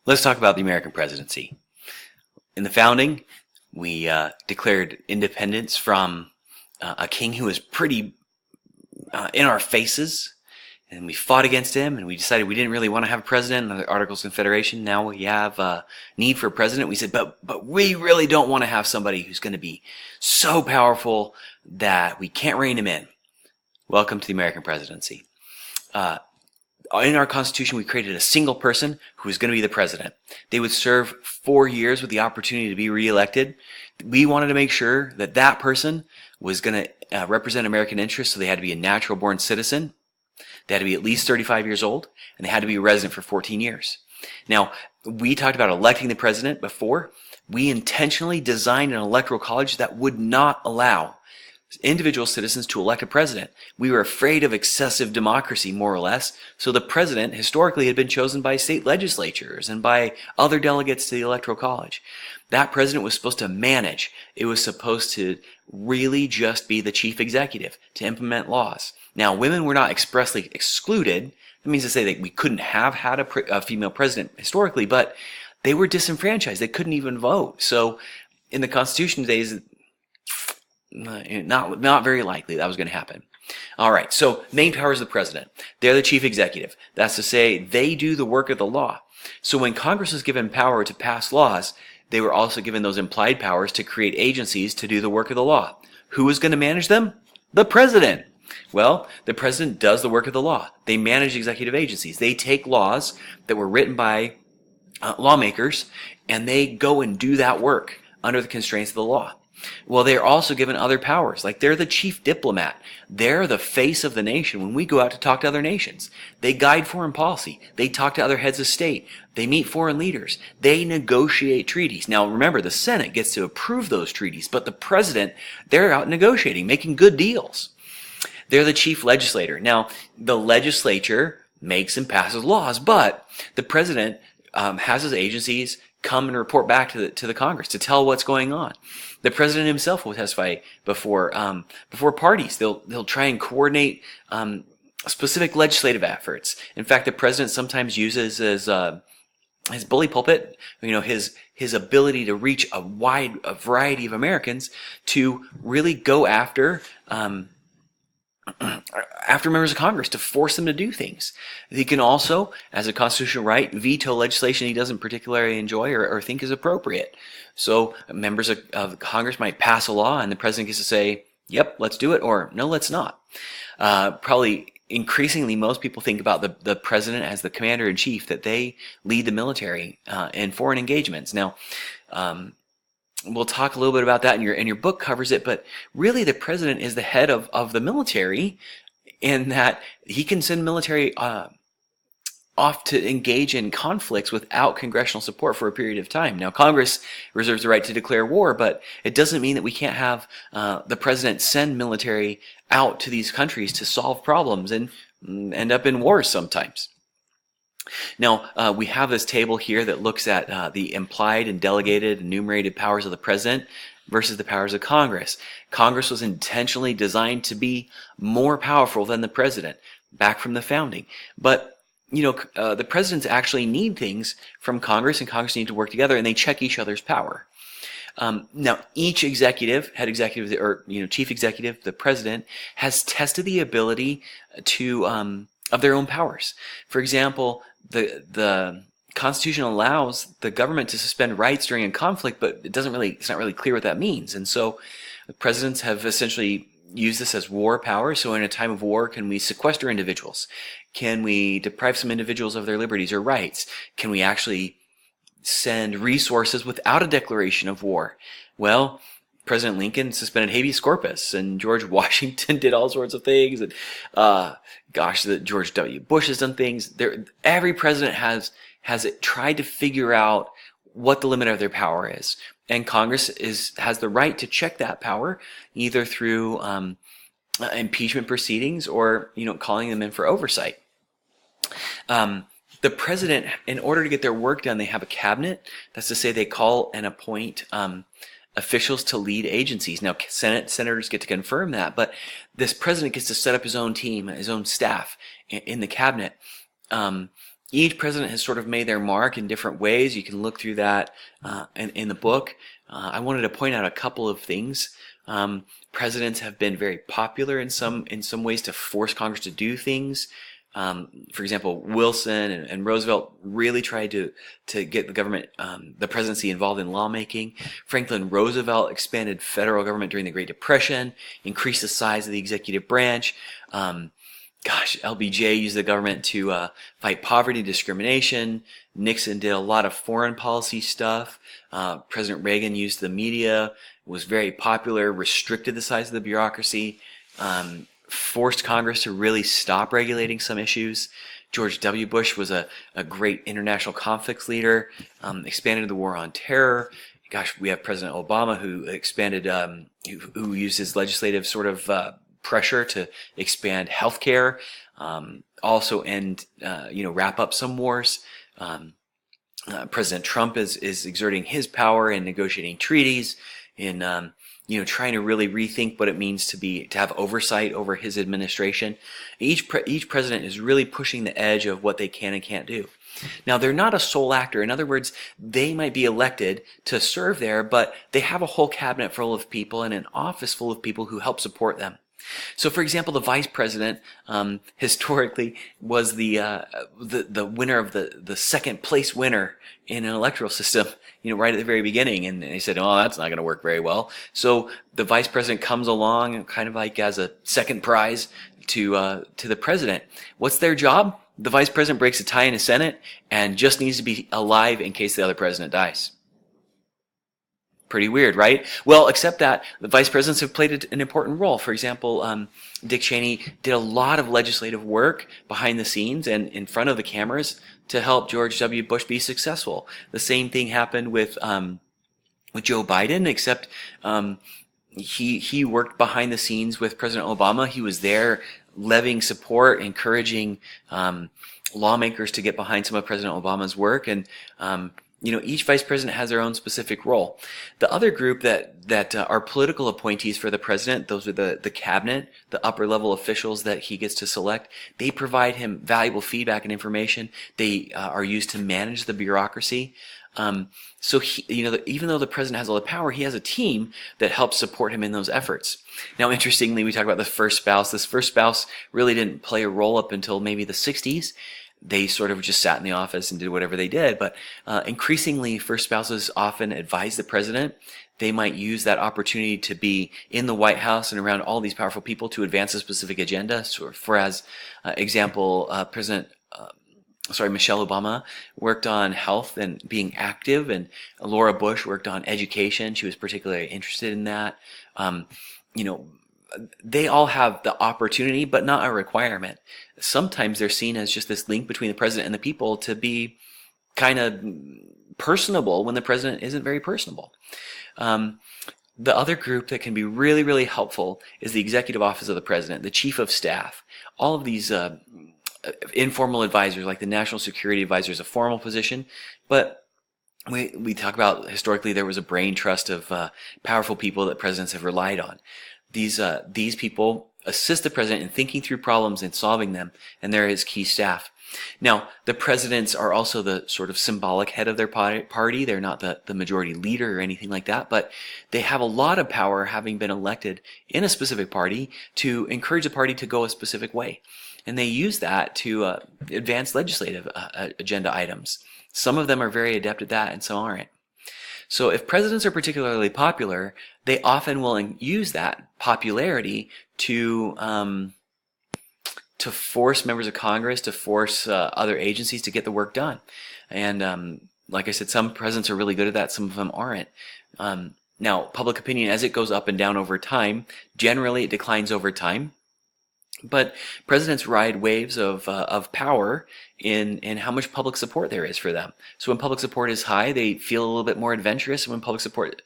Let's talk about the American presidency. In the founding, we declared independence from a king who was pretty in our faces, and we fought against him, and we decided we didn't really want to have a president under the Articles of Confederation. Now we have a need for a president. We said, but we really don't want to have somebody who's going to be so powerful that we can't rein him in. Welcome to the American presidency. In our Constitution, we created a single person who was going to be the president. They would serve 4 years with the opportunity to be reelected. We wanted to make sure that that person was going to represent American interests, so they had to be a natural-born citizen. They had to be at least 35 years old, and they had to be a resident for 14 years. Now, we talked about electing the president before. We intentionally designed an electoral college that would not allow individual citizens to elect a president. We were afraid of excessive democracy, more or less, so the president historically had been chosen by state legislatures and by other delegates to the electoral college. That president was supposed to manage. It was supposed to really just be the chief executive to implement laws. Now, women were not expressly excluded. That means to say that we couldn't have had a female president historically, but they were disenfranchised. They couldn't even vote. So in the Constitution days, not very likely that was going to happen. All right, so main powers of the president. They're the chief executive. That's to say, they do the work of the law. So when Congress was given power to pass laws, they were also given those implied powers to create agencies to do the work of the law. Who was going to manage them? The president. Well, the president does the work of the law. They manage executive agencies. They take laws that were written by lawmakers, and they go and do that work under the constraints of the law. Well, they're also given other powers, like they're the chief diplomat. They're the face of the nation when we go out to talk to other nations. They guide foreign policy. They talk to other heads of state. They meet foreign leaders. They negotiate treaties. Now, remember, the Senate gets to approve those treaties, but the president, they're out negotiating, making good deals. They're the chief legislator. Now, the legislature makes and passes laws, but the president has his agencies come and report back to the Congress to tell what's going on. The president himself will testify before parties. They'll try and coordinate specific legislative efforts. In fact, the president sometimes uses as his bully pulpit, his ability to reach a variety of Americans to really go after members of Congress to force them to do things. He can also, as a constitutional right, veto legislation he doesn't particularly enjoy or think is appropriate. So members of Congress might pass a law and the president gets to say, yep, let's do it, or no, let's not. Probably increasingly most people think about the president as the commander-in-chief, that they lead the military in foreign engagements. Now, we'll talk a little bit about that, and your book covers it, but really the president is the head of the military, in that he can send military off to engage in conflicts without congressional support for a period of time. Now, Congress reserves the right to declare war, but it doesn't mean that we can't have the president send military out to these countries to solve problems and end up in wars sometimes. Now, we have this table here that looks at the implied and delegated enumerated powers of the president versus the powers of Congress. Congress was intentionally designed to be more powerful than the president back from the founding. But, the presidents actually need things from Congress, and Congress need to work together, and they check each other's power. Now, each executive, head executive, or chief executive, the president, has tested the ability to of their own powers. For example, the Constitution allows the government to suspend rights during a conflict, but it's not really clear what that means. And so the presidents have essentially used this as war power. So in a time of war, can we sequester individuals? Can we deprive some individuals of their liberties or rights? Can we actually send resources without a declaration of war? Well, President Lincoln suspended habeas corpus, and George Washington did all sorts of things, and George W. Bush has done things. Every president has tried to figure out what the limit of their power is, and Congress has the right to check that power either through impeachment proceedings or calling them in for oversight. The president, in order to get their work done, they have a cabinet. That's to say, they call and appoint officials to lead agencies. Now, senators get to confirm that, but this president gets to set up his own team, his own staff in the cabinet. Each president has sort of made their mark in different ways. You can look through that in the book. I wanted to point out a couple of things. Presidents have been very popular in some ways to force Congress to do things. For example, Wilson and Roosevelt really tried to get the government, the presidency, involved in lawmaking. Franklin Roosevelt expanded federal government during the Great Depression, increased the size of the executive branch. LBJ used the government to fight poverty and discrimination. Nixon did a lot of foreign policy stuff. President Reagan used the media, was very popular, restricted the size of the bureaucracy, forced Congress to really stop regulating some issues. George W. Bush was a great international conflicts leader, expanded the war on terror. We have President Obama who expanded, who used his legislative sort of pressure to expand healthcare, also end, wrap up some wars. President Trump is exerting his power in negotiating treaties, in trying to really rethink what it means to have oversight over his administration. Each president is really pushing the edge of what they can and can't do. Now, they're not a sole actor. In other words, they might be elected to serve there, but they have a whole cabinet full of people and an office full of people who help support them. So, for example, the vice president historically was the winner of the second place winner in an electoral system, right at the very beginning, and they said, "Oh, that's not going to work very well." So the vice president comes along, kind of like as a second prize to the president. What's their job? The vice president breaks a tie in the Senate and just needs to be alive in case the other president dies. Pretty weird, right? Well, except that the vice presidents have played an important role. For example, Dick Cheney did a lot of legislative work behind the scenes and in front of the cameras to help George W. Bush be successful. The same thing happened with Joe Biden, except he worked behind the scenes with President Obama. He was there levying support, encouraging lawmakers to get behind some of President Obama's work, and each vice president has their own specific role. The other group that are political appointees for the president, those are the cabinet, the upper level officials that he gets to select. They provide him valuable feedback and information. They are used to manage the bureaucracy. So even though the president has all the power, he has a team that helps support him in those efforts. Now, interestingly, we talk about the first spouse. This first spouse really didn't play a role up until maybe the 60s. They sort of just sat in the office and did whatever they did. But increasingly, first spouses often advise the president. They might use that opportunity to be in the White House and around all these powerful people to advance a specific agenda. So, for example, Michelle Obama worked on health and being active, and Laura Bush worked on education. She was particularly interested in that. They all have the opportunity, but not a requirement. Sometimes they're seen as just this link between the president and the people to be kind of personable when the president isn't very personable. The other group that can be really, really helpful is the executive office of the president, the chief of staff. All of these informal advisors, like the national security advisor, is a formal position, but we talk about historically there was a brain trust of powerful people that presidents have relied on. These people assist the president in thinking through problems and solving them, and they're his key staff. Now, the presidents are also the sort of symbolic head of their party. They're not the majority leader or anything like that, but they have a lot of power, having been elected in a specific party, to encourage the party to go a specific way. And they use that to advance legislative agenda items. Some of them are very adept at that, and some aren't. So if presidents are particularly popular, they often will use that popularity to force members of Congress, to force other agencies to get the work done. And like I said, some presidents are really good at that, some of them aren't. Now, public opinion, as it goes up and down over time, generally it declines over time. But presidents ride waves of power in how much public support there is for them. So when public support is high, they feel a little bit more adventurous. And when public support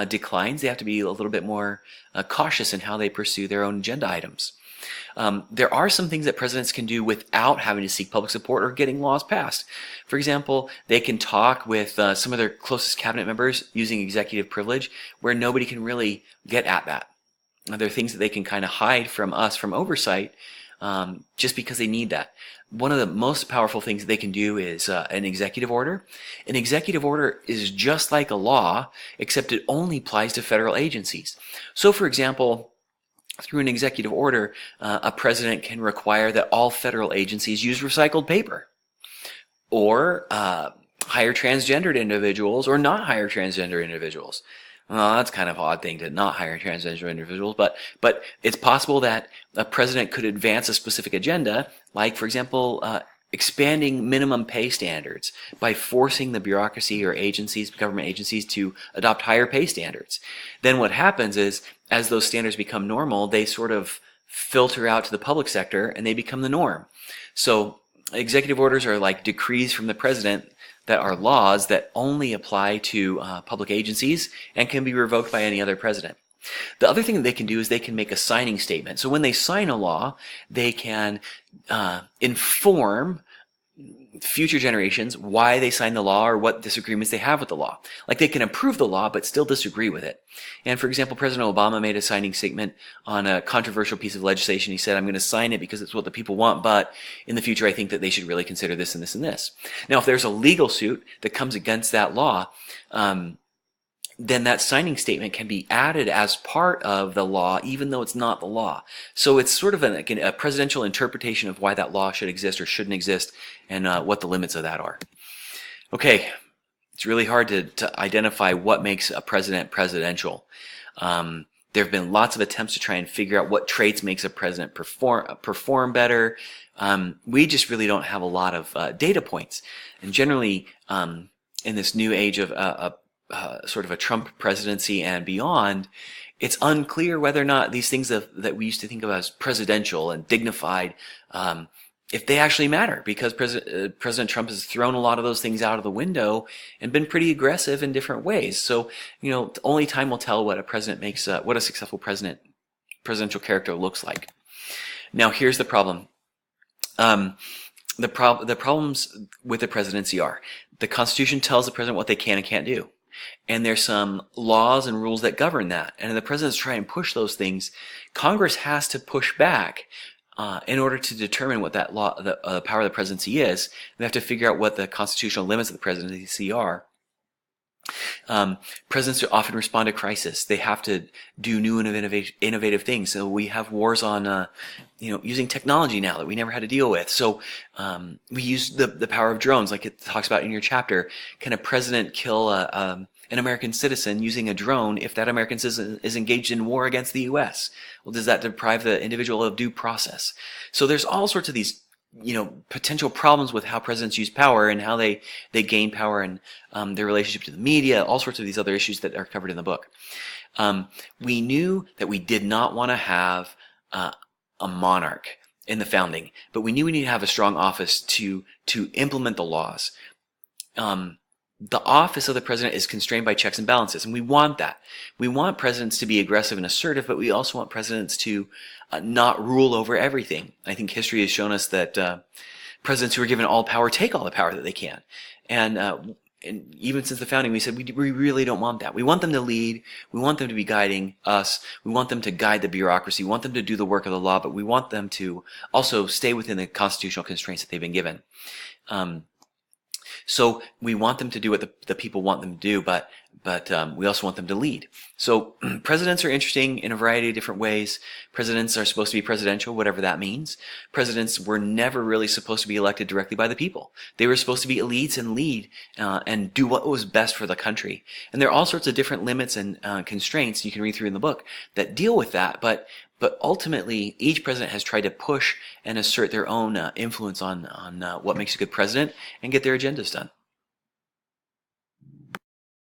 declines, they have to be a little bit more cautious in how they pursue their own agenda items. There are some things that presidents can do without having to seek public support or getting laws passed. For example, they can talk with some of their closest cabinet members using executive privilege, where nobody can really get at that. There are things that they can kind of hide from us, from oversight, just because they need that. One of the most powerful things they can do is an executive order. An executive order is just like a law, except it only applies to federal agencies. So, for example, through an executive order, a president can require that all federal agencies use recycled paper, or hire transgendered individuals or not hire transgender individuals. Well, that's kind of an odd thing to not hire transgender individuals, but it's possible that a president could advance a specific agenda, like, for example, expanding minimum pay standards by forcing the bureaucracy or agencies, government agencies, to adopt higher pay standards. Then what happens is, as those standards become normal, they sort of filter out to the public sector and they become the norm. So executive orders are like decrees from the president that are laws that only apply to public agencies and can be revoked by any other president. The other thing that they can do is they can make a signing statement. So when they sign a law, they can inform future generations why they signed the law or what disagreements they have with the law. Like, they can approve the law but still disagree with it. And for example, President Obama made a signing statement on a controversial piece of legislation. He said, I'm going to sign it because it's what the people want, but in the future I think that they should really consider this and this and this. Now, if there's a legal suit that comes against that law, then that signing statement can be added as part of the law, even though it's not the law. So it's sort of a presidential interpretation of why that law should exist or shouldn't exist, and what the limits of that are. Okay, it's really hard to identify what makes a president presidential. There have been lots of attempts to try and figure out what traits makes a president perform better. We just really don't have a lot of data points. And generally, in this new age of sort of a Trump presidency and beyond, it's unclear whether or not these things that we used to think of as presidential and dignified, if they actually matter, because President Trump has thrown a lot of those things out of the window and been pretty aggressive in different ways. So, only time will tell what a president makes, what a successful presidential character looks like. Now, here's the problem. The problems with the presidency are the Constitution tells the president what they can and can't do. And there's some laws and rules that govern that. And the presidents try and push those things. Congress has to push back in order to determine what that law, the power of the presidency is. We have to figure out what the constitutional limits of the presidency are. Presidents often respond to crisis. They have to do new and innovative things. So we have wars on, using technology now that we never had to deal with. So we use the power of drones, like it talks about in your chapter. Can a president kill an American citizen using a drone if that American citizen is engaged in war against the U.S.? Well, does that deprive the individual of due process? So there's all sorts of these potential problems with how presidents use power and how they gain power, and their relationship to the media, all sorts of these other issues that are covered in the book. We knew that we did not want to have a monarch in the founding, but we knew we needed to have a strong office to implement the laws. The office of the president is constrained by checks and balances, and we want that. We want presidents to be aggressive and assertive, but we also want presidents to not rule over everything. I think history has shown us that presidents who are given all power take all the power that they can. And even since the founding, we said we really don't want that. We want them to lead. We want them to be guiding us. We want them to guide the bureaucracy. We want them to do the work of the law, but we want them to also stay within the constitutional constraints that they've been given. So we want them to do what the people want them to do, but we also want them to lead. So presidents are interesting in a variety of different ways. Presidents are supposed to be presidential, whatever that means. Presidents were never really supposed to be elected directly by the people. They were supposed to be elites and lead and do what was best for the country. And there are all sorts of different limits and constraints you can read through in the book that deal with that. But ultimately, each president has tried to push and assert their own influence on what makes a good president and get their agendas done.